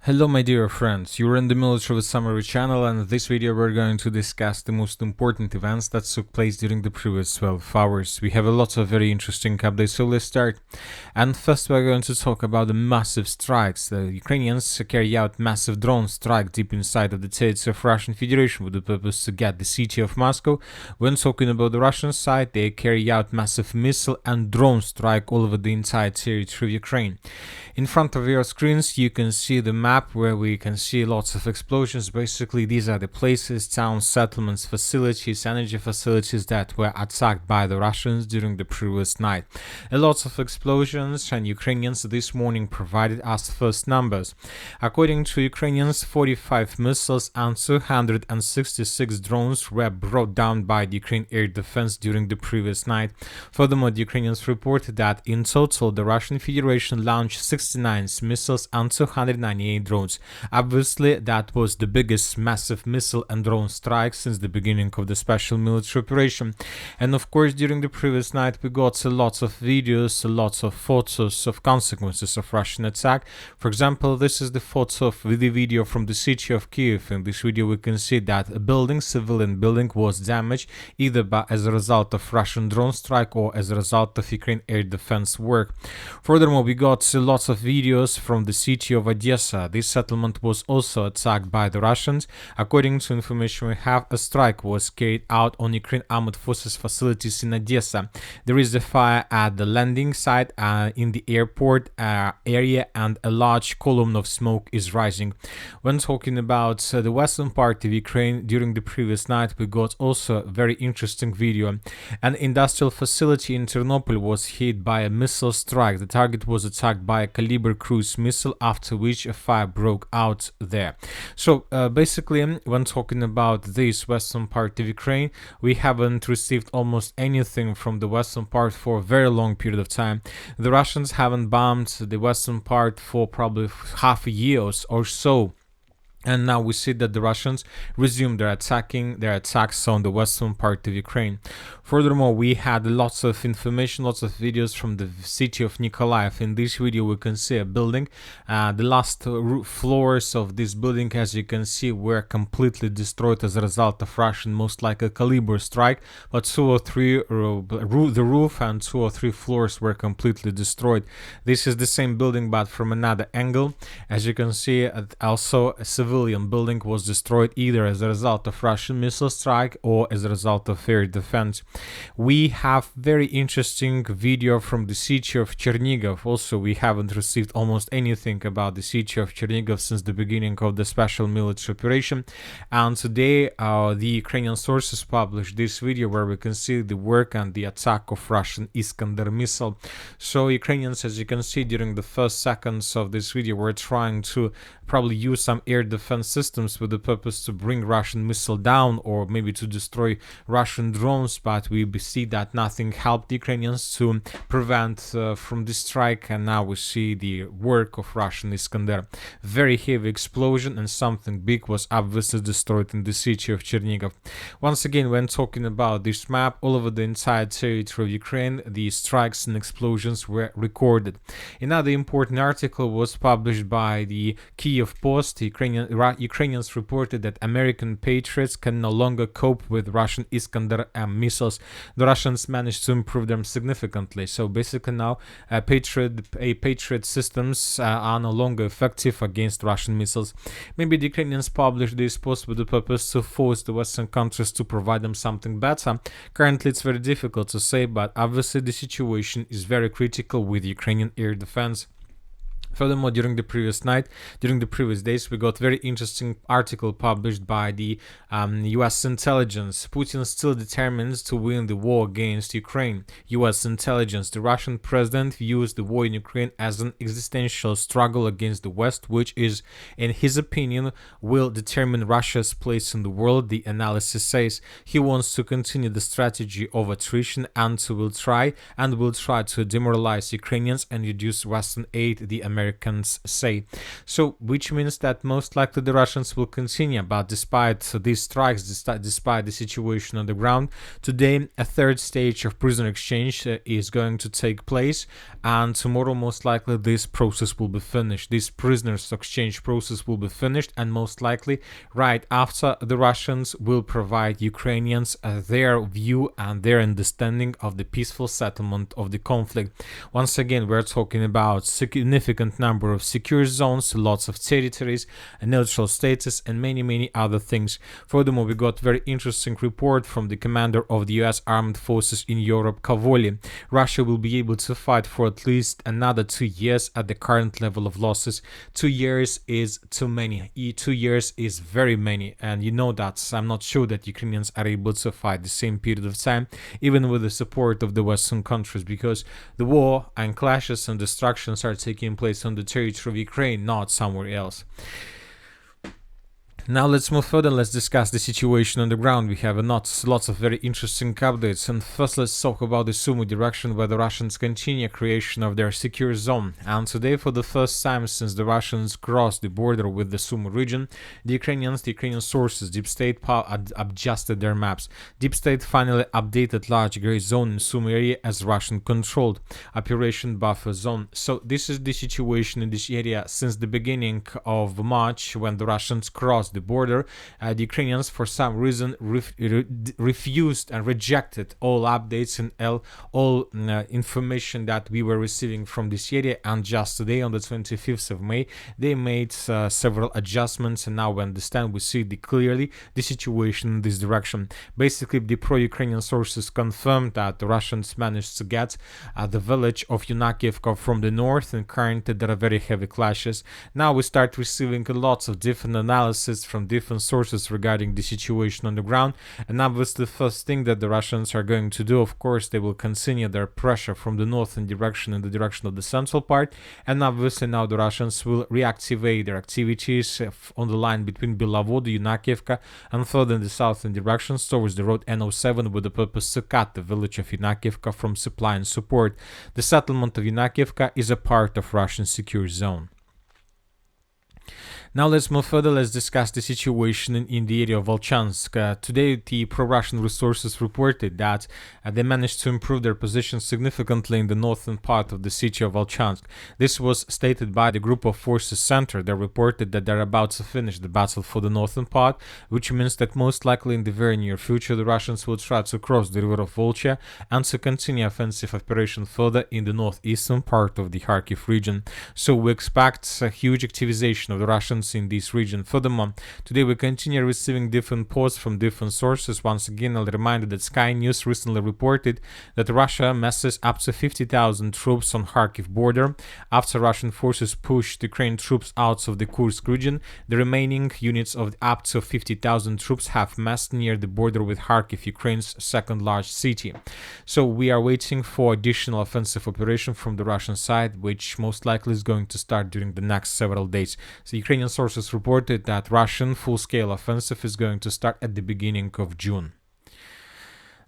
Hello my dear friends, you're in the Military Summary channel, and in this video we're going to discuss the most important events that took place during the previous 12 hours. We have a lot of very interesting updates, so let's start. And first we're going to talk about the massive strikes. The Ukrainians carry out massive drone strike deep inside of the territory of Russian Federation with the purpose to get the city of Moscow. When talking about the Russian side, they carry out massive missile and drone strike all over the entire territory of Ukraine. In front of your screens you can see the map where we can see lots of explosions. Basically, these are the places, towns, settlements, facilities, energy facilities that were attacked by the Russians during the previous night. A lot of explosions, and Ukrainians this morning provided us first numbers. According to Ukrainians, 45 missiles and 266 drones were brought down by the Ukraine air defense during the previous night. Furthermore, the Ukrainians reported that in total the Russian Federation launched 69 missiles and 298 drones. Obviously, that was the biggest massive missile and drone strike since the beginning of the special military operation. And of course, during the previous night we got a lot of videos, a lot of photos of consequences of Russian attack. For example, this is the photo of the video from the city of Kiev. In this video we can see that a building, civilian building, was damaged either as a result of Russian drone strike or as a result of Ukraine air defense work. Furthermore, we got lots of videos from the city of Odessa. This settlement was also attacked by the Russians. According to information we have, a strike was carried out on Ukraine armed forces facilities in Odessa. There is a fire at the landing site in the airport area, and a large column of smoke is rising. When talking about the western part of Ukraine, during the previous night we got also a very interesting video. An industrial facility in Ternopil was hit by a missile strike. The target was attacked by a Caliber cruise missile, after which a fire broke out there. So basically, when talking about this western part of Ukraine, we haven't received almost anything from the western part for a very long period of time. The Russians haven't bombed the western part for probably half a year or so. And now we see that the Russians resumed their attacks on the western part of Ukraine. Furthermore, we had lots of information, lots of videos from the city of Nikolaev. In this video we can see a building. The last floors of this building, as you can see, were completely destroyed as a result of Russian, most like a Caliber strike, but the roof and 2 or 3 floors were completely destroyed. This is the same building but from another angle. As you can see, also a civilian building was destroyed either as a result of Russian missile strike or as a result of air defense. We have very interesting video from the city of Chernigov. Also, we haven't received almost anything about the city of Chernigov since the beginning of the special military operation, and today the Ukrainian sources published this video where we can see the work and the attack of Russian Iskander missile. So Ukrainians, as you can see, during the first seconds of this video were trying to probably use some air defense systems with the purpose to bring Russian missile down or maybe to destroy Russian drones, but we see that nothing helped the Ukrainians to prevent from this strike, and now we see the work of Russian Iskander. Very heavy explosion, and something big was obviously destroyed in the city of Chernigov. Once again, when talking about this map, all over the entire territory of Ukraine, the strikes and explosions were recorded. Another important article was published by the Kiev Post. Ukrainians reported that American Patriots can no longer cope with Russian Iskander missiles. The Russians managed to improve them significantly. So basically now Patriot systems are no longer effective against Russian missiles. Maybe the Ukrainians published this post with the purpose to force the Western countries to provide them something better. Currently it's very difficult to say, but obviously the situation is very critical with Ukrainian air defense. Furthermore, during the previous days, we got very interesting article published by the US intelligence. Putin still determined to win the war against Ukraine. US intelligence. The Russian president views the war in Ukraine as an existential struggle against the West, which is, in his opinion, will determine Russia's place in the world. The analysis says he wants to continue the strategy of attrition and will try to demoralize Ukrainians and reduce Western aid. The American Americans say. So, which means that most likely the Russians will continue, but despite these strikes, despite the situation on the ground, today a third stage of prisoner exchange is going to take place, and tomorrow most likely this process will be finished. This prisoners exchange process will be finished, and most likely right after the Russians will provide Ukrainians their view and their understanding of the peaceful settlement of the conflict. Once again, we're talking about significant number of secure zones, lots of territories, a neutral status, and many other things. Furthermore, we got very interesting report from the commander of the US Armed Forces in Europe, Kavoli. Russia will be able to fight for at least another 2 years at the current level of losses. 2 years is too many. 2 years is very many, and you know that. I'm not sure that Ukrainians are able to fight the same period of time, even with the support of the Western countries, because the war and clashes and destructions are taking place on the territory of Ukraine, not somewhere else. Now let's move further. Let's discuss the situation on the ground. We have lots of very interesting updates. And first, let's talk about the Sumy direction, where the Russians continue creation of their secure zone. And today, for the first time since the Russians crossed the border with the Sumy region, the Ukrainian sources, Deep State, adjusted their maps. Deep State finally updated large gray zone in Sumy area as Russian-controlled Operation Buffer Zone. So this is the situation in this area since the beginning of March, when the Russians crossed the border. The Ukrainians, for some reason, refused and rejected all updates and all information that we were receiving from this area. And just today, on the 25th of May, they made several adjustments, and now we understand, we see clearly the situation in this direction. Basically, the pro-Ukrainian sources confirmed that the Russians managed to get the village of Yunakiivka from the north, and currently there are very heavy clashes. Now we start receiving lots of different analysis from different sources regarding the situation on the ground, and obviously the first thing that the Russians are going to do, of course, they will continue their pressure from the northern direction in the direction of the central part, and obviously now the Russians will reactivate their activities on the line between Belavody, Yunakiivka, and further in the southern directions towards the road N07, with the purpose to cut the village of Yunakiivka from supply and support. The settlement of Yunakiivka is a part of Russian secure zone. Now let's move further. Let's discuss the situation in the area of Alchansk. Today, the pro-Russian resources reported that they managed to improve their position significantly in the northern part of the city of Alchansk. This was stated by the Group of Forces Center. They reported that they're about to finish the battle for the northern part, which means that most likely in the very near future the Russians will try to cross the river of Volcha and to continue offensive operation further in the northeastern part of the Kharkiv region. So we expect a huge activization of the Russians in this region. Furthermore, today we continue receiving different reports from different sources. Once again, I'll remind you that Sky News recently reported that Russia masses up to 50,000 troops on Kharkiv border. After Russian forces pushed Ukrainian troops out of the Kursk region, the remaining units of up to 50,000 troops have massed near the border with Kharkiv, Ukraine's second large city. So we are waiting for additional offensive operation from the Russian side, which most likely is going to start during the next several days. So Ukrainian sources reported that Russian full-scale offensive is going to start at the beginning of June.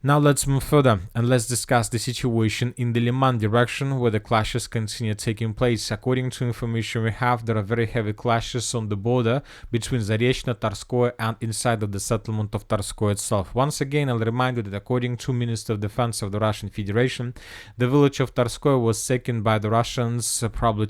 Now let's move further and let's discuss the situation in the Liman direction, where the clashes continue taking place. According to information we have, there are very heavy clashes on the border between Zarechno, Tarskoye, and inside of the settlement of Tarskoye itself. Once again, I'll remind you that according to Minister of Defense of the Russian Federation, the village of Tarskoye was taken by the Russians probably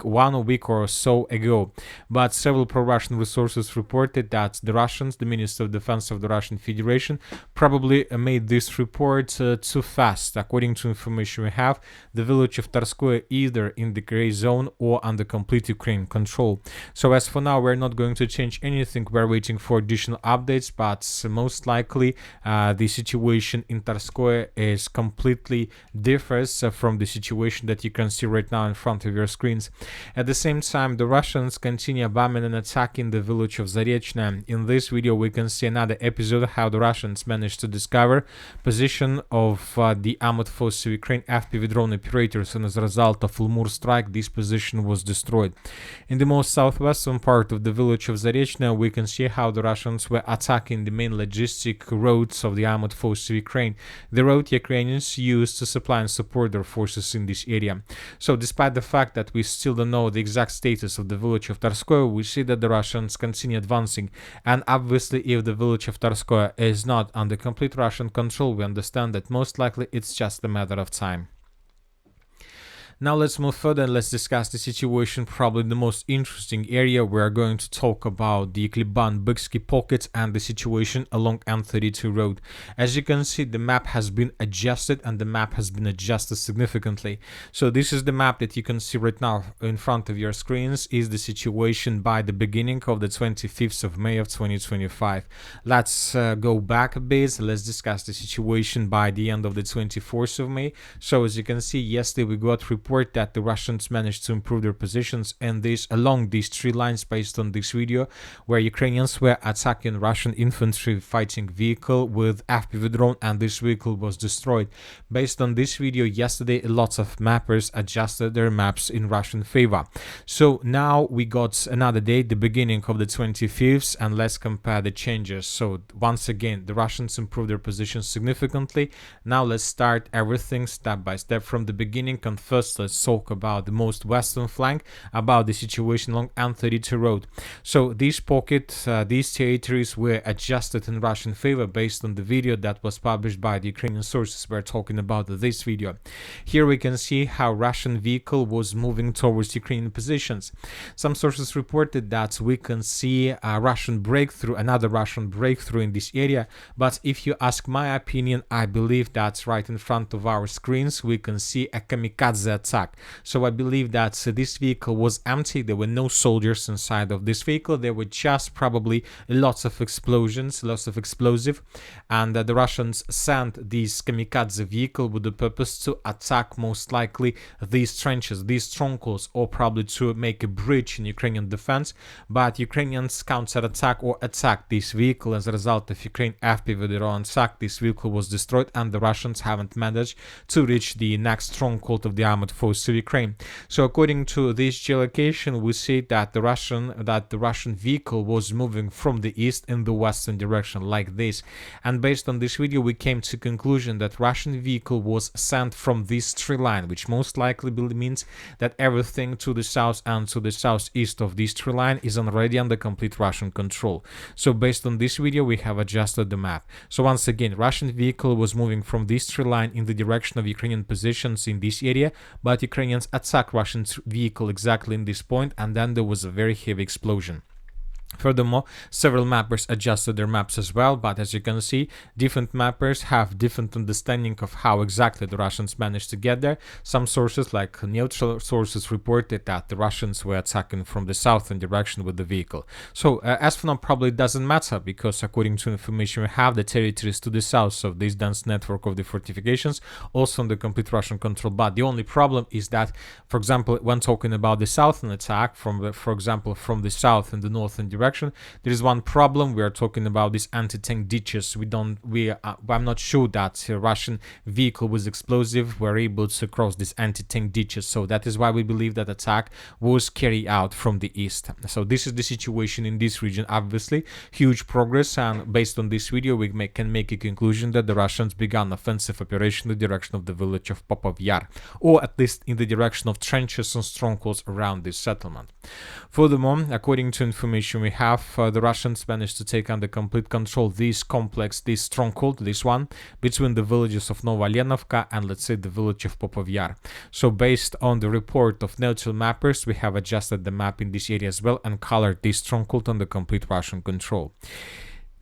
1 week or so ago. But several pro-Russian resources reported that the Russians, the Minister of Defense of the Russian Federation, probably made this report too fast. According to information we have, the village of Tarskoye either in the gray zone or under complete Ukraine control. So as for now, we're not going to change anything. We're waiting for additional updates, but most likely the situation in Tarskoye is completely differs from the situation that you can see right now in front of your screens. At the same time, the Russians continue bombing and attacking the village of Zarechno. In this video, we can see another episode how the Russians managed to discover position of the armored forces of Ukraine FPV drone operators, and as a result of Lemur strike, this position was destroyed. In the most southwestern part of the village of Zarechna, we can see how the Russians were attacking the main logistic roads of the armored forces of Ukraine, the road Ukrainians used to supply and support their forces in this area. So despite the fact that we still don't know the exact status of the village of Tarskoye, we see that the Russians continue advancing, and obviously if the village of Tarskoye is not under complete Russian control, we understand that most likely it's just a matter of time. Now let's move further and let's discuss the situation, probably the most interesting area. We are going to talk about the Kliban-Byksky pocket and the situation along N32 Road. As you can see, the map has been adjusted, and the map has been adjusted significantly. So this is the map that you can see right now in front of your screens, is the situation by the beginning of the 25th of May of 2025. Let's go back a bit. Let's discuss the situation by the end of the 24th of May. So as you can see, yesterday we got report that the Russians managed to improve their positions along these three lines based on this video, where Ukrainians were attacking Russian infantry fighting vehicle with FPV drone, and this vehicle was destroyed. Based on this video yesterday, lots of mappers adjusted their maps in Russian favor. So now we got another day, the beginning of the 25th, and let's compare the changes. So once again, the Russians improved their positions significantly. Now let's start everything step by step from the beginning, and first let's talk about the most western flank, about the situation along N32 Road. So these pockets, these territories were adjusted in Russian favor based on the video that was published by the Ukrainian sources. We're talking about this video. Here we can see how Russian vehicle was moving towards Ukrainian positions. Some sources reported that we can see a another Russian breakthrough in this area, but if you ask my opinion, I believe that right in front of our screens we can see a kamikaze attack. So I believe that this vehicle was empty. There were no soldiers inside of this vehicle. There were just probably lots of explosions, lots of explosive, and the Russians sent this kamikaze vehicle with the purpose to attack most likely these trenches, these strongholds, or probably to make a breach in Ukrainian defense. But Ukrainians counter-attack or attacked this vehicle. As a result of Ukraine FPV drone attack, this vehicle was destroyed, and the Russians haven't managed to reach the next stronghold of the armored forces of Ukraine. So according to this geolocation, we see that the Russian vehicle was moving from the east in the western direction like this. And based on this video, we came to conclusion that Russian vehicle was sent from this tree line, which most likely means that everything to the south and to the southeast of this tree line is already under complete Russian control. So based on this video, we have adjusted the map. So once again, Russian vehicle was moving from this tree line in the direction of Ukrainian positions in this area, but Ukrainians attacked Russian vehicle exactly in this point, and then there was a very heavy explosion. Furthermore, several mappers adjusted their maps as well, but as you can see, different mappers have different understanding of how exactly the Russians managed to get there. Some sources, like neutral sources, reported that the Russians were attacking from the southern direction with the vehicle. So as for now, probably it doesn't matter, because according to information we have, the territories to the south of this dense network of the fortifications also under complete Russian control. But the only problem is that, for example, when talking about the southern attack, from the south and the northern direction, there is one problem. We are talking about these anti-tank ditches. I'm not sure that a Russian vehicle with explosive were able to cross these anti-tank ditches. So that is why we believe that attack was carried out from the east. So this is the situation in this region. Obviously, huge progress, and based on this video, we can make a conclusion that the Russians began offensive operation in the direction of the village of Popov Yar, or at least in the direction of trenches and strongholds around this settlement. Furthermore, according to information we have, the Russians managed to take under complete control this complex, this stronghold, this one, between the villages of Novalenovka and, let's say, the village of Popov Yar. So based on the report of neutral mappers, we have adjusted the map in this area as well and colored this stronghold under complete Russian control.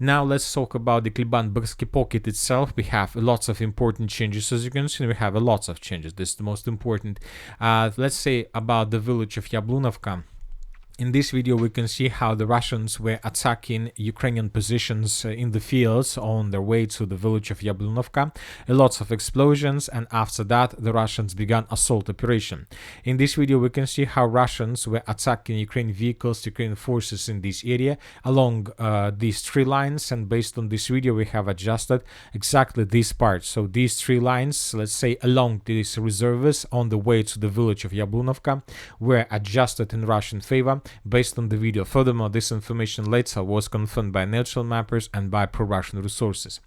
Now let's talk about the Kliban-Byksky pocket itself. We have lots of important changes. As you can see, we have lots of changes. This is the most important. Let's say about the village of Yablunovka. In this video, we can see how the Russians were attacking Ukrainian positions in the fields on their way to the village of Yablunovka. Lots of explosions, and after that, the Russians began assault operation. In this video, we can see how Russians were attacking Ukrainian vehicles, Ukrainian forces in this area along these three lines, and based on this video, we have adjusted exactly this part. So these three lines, let's say along these reserves on the way to the village of Yablunovka, were adjusted in Russian favor based on the video. Furthermore, this information later was confirmed by neutral mappers and by pro-Russian resources.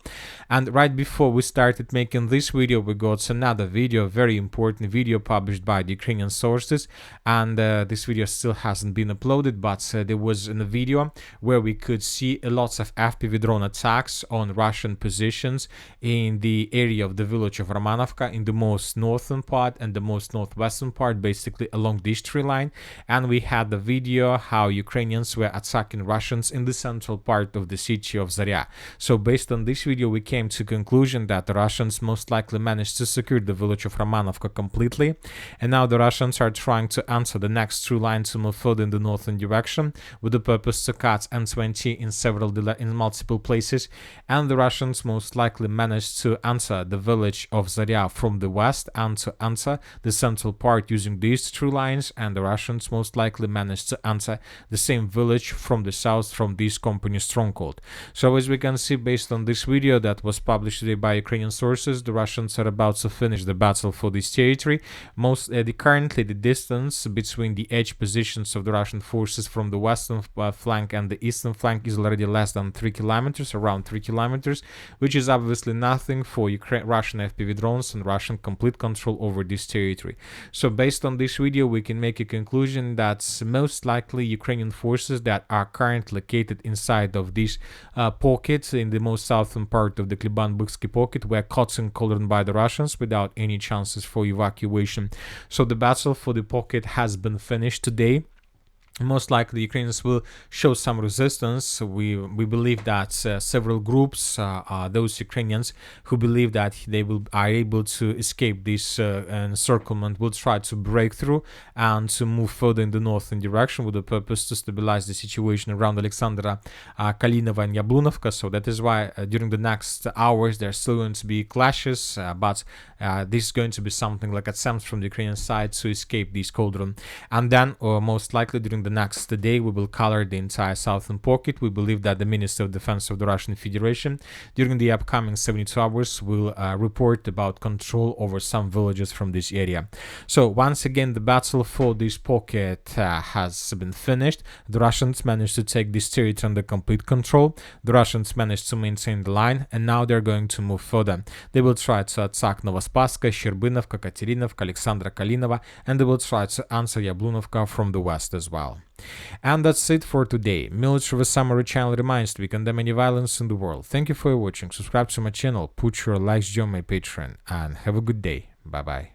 And right before we started making this video, we got another video, very important video published by the Ukrainian sources, and this video still hasn't been uploaded, but there was a video where we could see lots of FPV drone attacks on Russian positions in the area of the village of Romanovka, in the most northern part and the most northwestern part, basically along this tree line. And we had the video how Ukrainians were attacking Russians in the central part of the city of Zarya. So based on this video, we came to conclusion that the Russians most likely managed to secure the village of Romanovka completely, and now the Russians are trying to enter the next true line to move further in the northern direction with the purpose to cut N20 in multiple places, and the Russians most likely managed to enter the village of Zarya from the west and to enter the central part using these true lines, and the Russians most likely managed to enter the same village from the south from this company stronghold. So as we can see based on this video that was published today by Ukrainian sources, the Russians are about to finish the battle for this territory. Currently the distance between the edge positions of the Russian forces from the western flank and the eastern flank is already less than 3 kilometers, around 3 kilometers, which is obviously nothing for Russian FPV drones and Russian complete control over this territory. So based on this video, we can make a conclusion that most likely Ukrainian forces that are currently located inside of this pocket in the most southern part of the Kliban-Byksky pocket were caught and cornered by the Russians without any chances for evacuation. So the battle for the pocket has been finished today. Most likely Ukrainians will show some resistance. We believe that several groups, those Ukrainians who believe that they are able to escape this encirclement, will try to break through and to move further in the northern direction with the purpose to stabilize the situation around Alexandra, Kalinova and Yablunovka. So that is why during the next hours there are still going to be clashes, but this is going to be something like attempts from the Ukrainian side to escape this cauldron. And then most likely during the next day we will color the entire southern pocket. We believe that the Minister of Defense of the Russian Federation during the upcoming 72 hours will report about control over some villages from this area. So once again the battle for this pocket has been finished. The Russians managed to take this territory under complete control. The Russians managed to maintain the line, and now they're going to move further. They will try to attack Novospaska, Sherbinovka, Katerinovka, Alexandra Kalinova, and they will try to answer Yablunovka from the west as well. And that's it for today. Military Summary channel reminds we condemn any violence in the world. Thank you for watching. Subscribe to my channel, put your likes, join my Patreon, and have a good day. Bye bye.